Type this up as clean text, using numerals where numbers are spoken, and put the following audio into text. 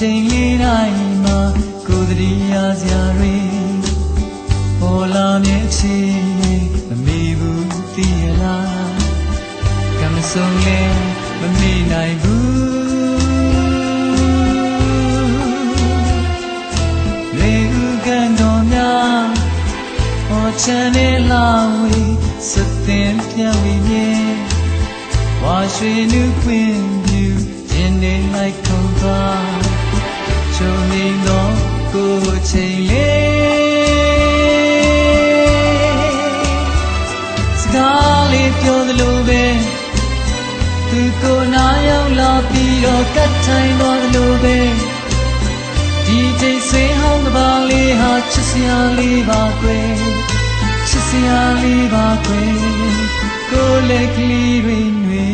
ချိန်လေးတိုင်းမှာကိုယ်တည်းရစရာတွေပေါ်လာမြဲချီမမေ့ဘူးသိရလားကံမဆုံးလဲမမေ့နိုင်ဘူးလေဥကန်တော်များဟောချမ်းနေလာဝေးစတင်ပြန်ဝေးမြဲဝါရွှေနုခွင့်ပြုခြင်းနေလိုက်ခုံသွားချုံနေတော့ကိုယ်ချိန်လေးစကားလေးပြောသလိုပဲသူကိုနာရောက်လာပြီးတော့ကတ်ထိုင်သွားသလိုပဲဒီချိန်ဆွေးဟောင်းကပါလေးဟာချစ်စရာလေးပါကွယ်ချစ်စရာလေးပါကွယ်ကိုယ်လက်ကလေးတွေ